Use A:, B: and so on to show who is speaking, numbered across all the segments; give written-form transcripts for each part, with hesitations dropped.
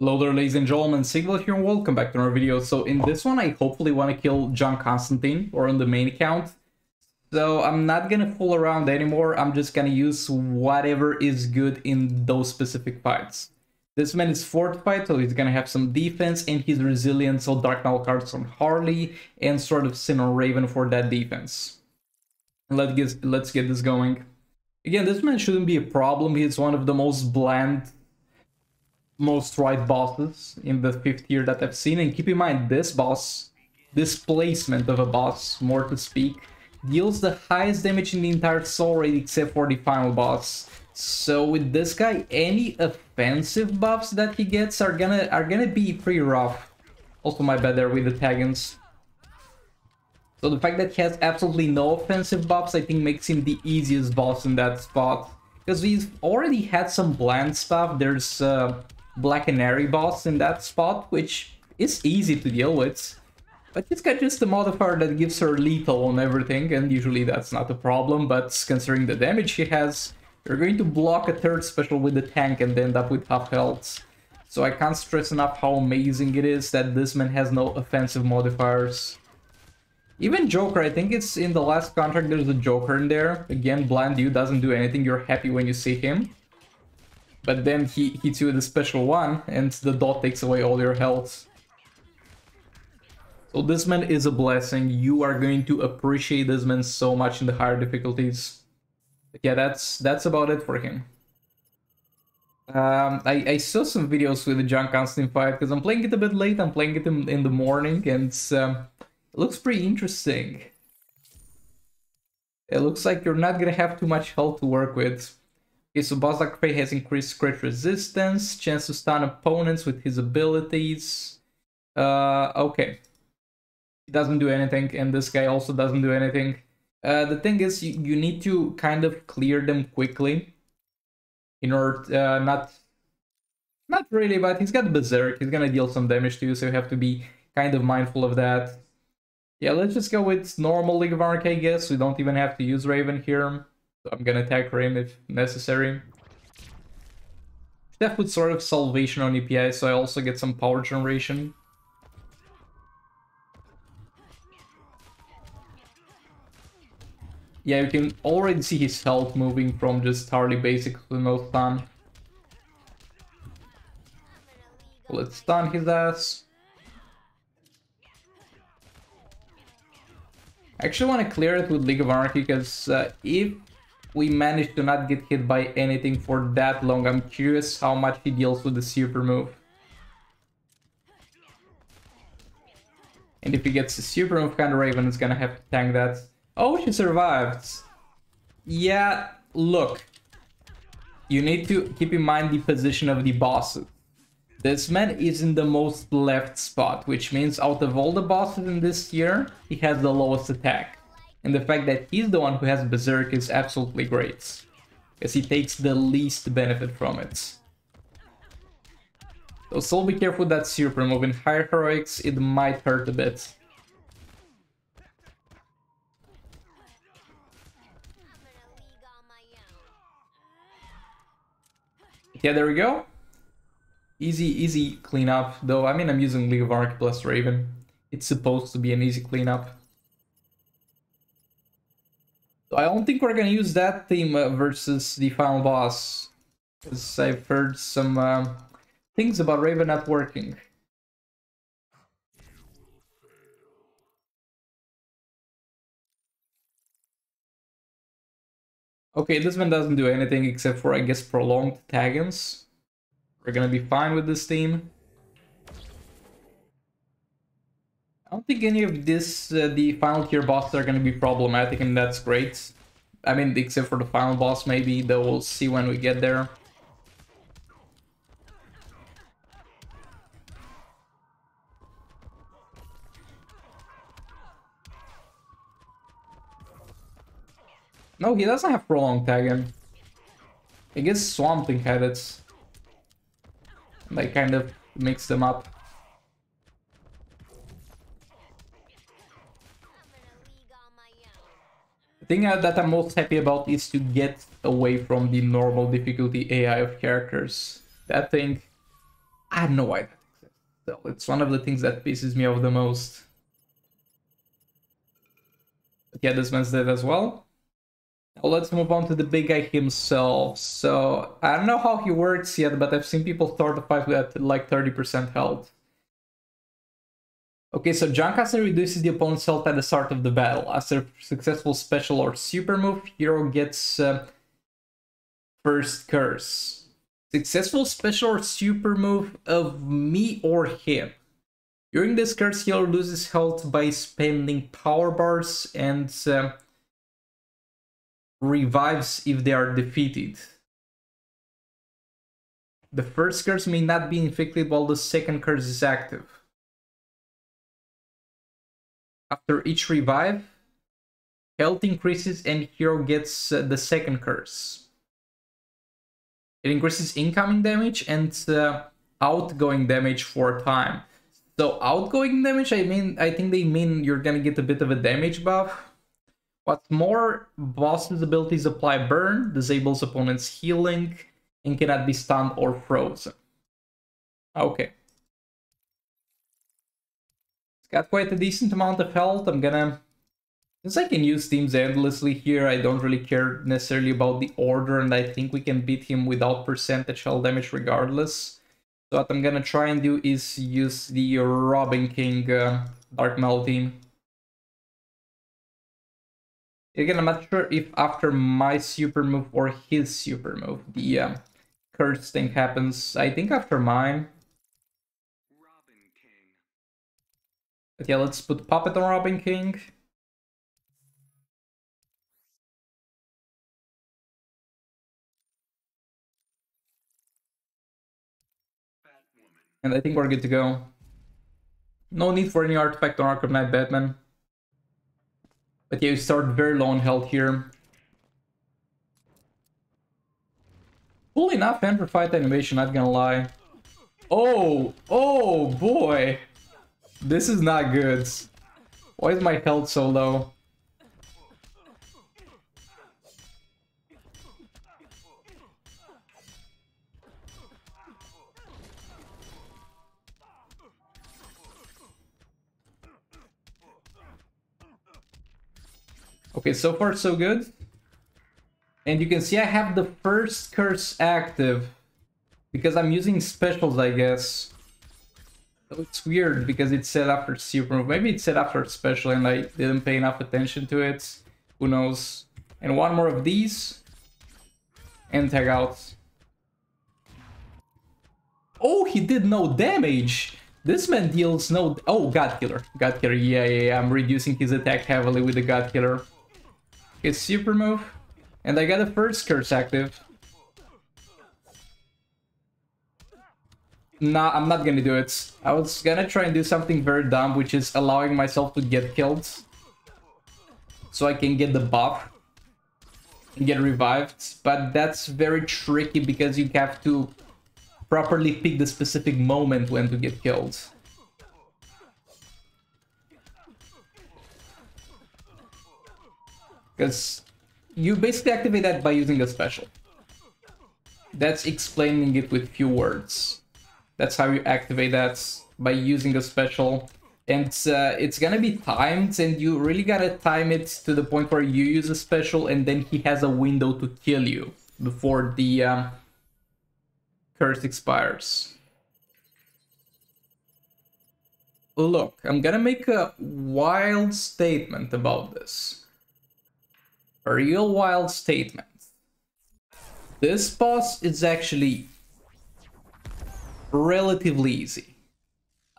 A: Hello there, ladies and gentlemen, Sigval here and welcome back to another video. So in this one I hopefully want to kill John Constantine, or on the main account. So I'm not gonna fool around anymore, I'm just gonna use whatever is good in those specific fights. This man is fortified, so he's gonna have some defense, and he's resilient, so Dark Knight cards on Harley and Sword of Sin on Raven for that defense. Let's get this going. Again, this man shouldn't be a problem, he's one of the most bland, most right bosses in the 5th tier that I've seen, and keep in mind this boss, this placement of a boss, more to speak, deals the highest damage in the entire soul rate except for the final boss. So with this guy, any offensive buffs that he gets are gonna be pretty rough. Also my bad there with the taggins. So the fact that he has absolutely no offensive buffs I think makes him the easiest boss in that spot. Because we've already had some bland stuff. There's Black Canary boss in that spot, which is easy to deal with. But he's got just a modifier that gives her lethal on everything, and usually that's not a problem, but considering the damage he has, you're going to block a third special with the tank and end up with half health. So I can't stress enough how amazing it is that this man has no offensive modifiers. Even Joker, I think it's in the last contract there's a Joker in there. Again, blind you doesn't do anything, you're happy when you see him. But then he hits you with a special one, and the dot takes away all your health. So this man is a blessing. You are going to appreciate this man so much in the higher difficulties. But yeah, that's about it for him. I saw some videos with the John Constantine fight, because I'm playing it a bit late, I'm playing it in the morning, and it looks pretty interesting. It looks like you're not gonna have too much health to work with. Okay, so Boss Like Prey has increased crit resistance, chance to stun opponents with his abilities. Okay. He doesn't do anything, and this guy also doesn't do anything. The thing is, you need to kind of clear them quickly. In order, not really, but he's got Berserk, he's gonna deal some damage to you, so you have to be kind of mindful of that. Yeah, let's just go with normal League of Anarchy, I guess. We don't even have to use Raven here. So I'm gonna attack Rain if necessary. Should have put Sword of Salvation on EPI, so I also get some power generation. Yeah, you can already see his health moving from just hardly basic to no stun. Let's stun his ass. I actually want to clear it with League of Anarchy, because if we manage to not get hit by anything for that long, I'm curious how much he deals with the super move. And if he gets the super move, kind of Raven is gonna have to tank that. Oh, she survived. Yeah, look. You need to keep in mind the position of the bosses. This man is in the most left spot, which means out of all the bosses in this tier, he has the lowest attack. And the fact that he's the one who has Berserk is absolutely great, because he takes the least benefit from it. So still be careful with that super move. In higher heroics, it might hurt a bit. Yeah, there we go. Easy cleanup, though. I mean, I'm using League of Anarchy plus Raven. It's supposed to be an easy cleanup. So I don't think we're gonna use that team versus the final boss, because I've heard some things about Raven not working. Okay, this one doesn't do anything except for, I guess, prolonged taggins. We're gonna be fine with this team. I don't think any of this, the final tier bosses are gonna be problematic, and that's great. I mean, except for the final boss maybe, though we'll see when we get there. No, he doesn't have prolonged taggin. I guess Swamp Thing had it. And I kind of mixed them up. The thing that I'm most happy about is to get away from the normal difficulty AI of characters. That thing, I have no idea. So it's one of the things that pisses me off the most. But yeah, this man's dead as well. Now let's move on to the big guy himself. So I don't know how he works yet, but I've seen people start the fight with like 30% health. Okay, so John Constantine reduces the opponent's health at the start of the battle. After a successful special or super move, hero gets first curse. Successful special or super move of me or him. During this curse, hero loses health by spending power bars and revives if they are defeated. The first curse may not be inflicted while the second curse is active. After each revive, health increases and hero gets the second curse. It increases incoming damage and outgoing damage for a time. So outgoing damage, I think they mean you're gonna get a bit of a damage buff. What's more, boss's abilities apply burn, disables opponent's healing, and cannot be stunned or frozen. Okay. It's got quite a decent amount of health. Since I can use teams endlessly here, I don't really care necessarily about the order, and I think we can beat him without percentage health damage regardless. So what I'm gonna try and do is use the Robin King Dark Metal team. Again, I'm not sure if after my super move or his super move the curse thing happens. I think after mine.
B: Robin King.
A: But yeah, let's put Puppet on Robin King. And I think we're good to go. No need for any artifact on Arkham Knight Batman. But yeah, you start very low on health here. Cool enough enter fight animation, not gonna lie. Oh boy! This is not good. Why is my health so low? Okay, so far so good. And you can see I have the first curse active because I'm using specials, I guess. So it's weird because it's set after super move. Maybe it's set after special and I didn't pay enough attention to it. Who knows? And one more of these. And tag out. Oh, he did no damage! This man deals no... Oh, God Killer. God Killer, yeah. I'm reducing his attack heavily with the God Killer. His super move. And I got a first curse active. Nah, I'm not gonna do it. I was gonna try and do something very dumb, which is allowing myself to get killed. So I can get the buff. And get revived. But that's very tricky because you have to properly pick the specific moment when to get killed. Because you basically activate that by using a special. That's explaining it with few words. That's how you activate that, by using a special. And it's gonna be timed, and you really gotta time it to the point where you use a special and then he has a window to kill you before the curse expires. Look, I'm gonna make a wild statement about this. A real wild statement. This boss is actually relatively easy.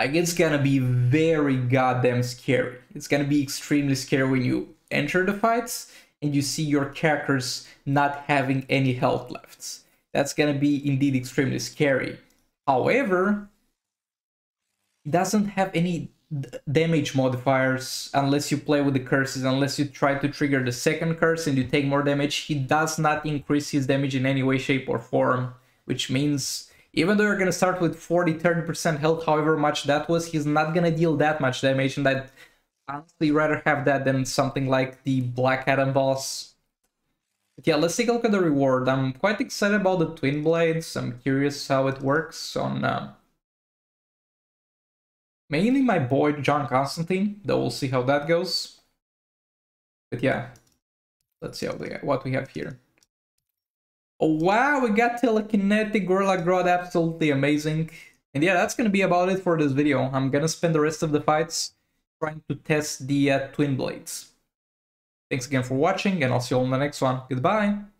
A: Like, it's gonna be very goddamn scary. It's gonna be extremely scary when you enter the fights and you see your characters not having any health left. That's gonna be indeed extremely scary. However, it doesn't have any damage modifiers unless you play with the curses, unless you try to trigger the second curse and you take more damage. He does not increase his damage in any way, shape, or form, which means even though you're gonna start with 40-30% health, however much that was, he's not gonna deal that much damage, and I'd honestly rather have that than something like the Black Adam boss. But yeah, let's take a look at the reward. I'm quite excited about the Twin Blades. I'm curious how it works on Mainly my boy John Constantine, though we'll see how that goes. But yeah, let's see what we have here. Oh wow, we got telekinetic Gorilla Grodd, absolutely amazing. And yeah, that's gonna be about it for this video. I'm gonna spend the rest of the fights trying to test the Twin Blades. Thanks again for watching, and I'll see you all in the next one. Goodbye!